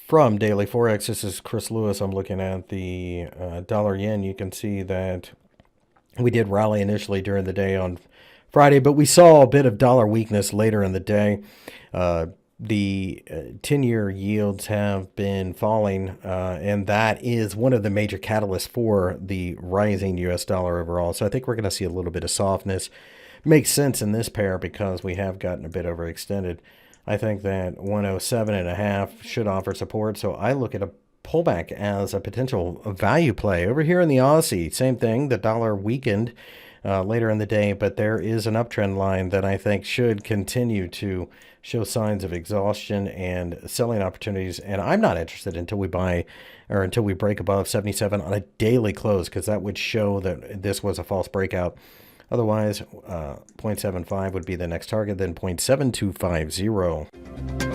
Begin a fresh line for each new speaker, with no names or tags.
from Daily Forex. This is Chris Lewis. I'm looking at the dollar yen. You can see that we did rally initially during the day on Friday, but we saw a bit of dollar weakness later in the day. The 10-year yields have been falling, and that is one of the major catalysts for the rising U.S. dollar overall. So I think we're going to see a little bit of softness. Makes sense in this pair because we have gotten a bit overextended. I think that 107.5 should offer support, so I look at a pullback as a potential value play. Over here in the Aussie, same thing. The dollar weakened later in the day, but there is an uptrend line that I think should continue to show signs of exhaustion and selling opportunities. And I'm not interested until we buy or until we break above 77 on a daily close, because that would show that this was a false breakout. Otherwise, 0.75 would be the next target, then 0.7250.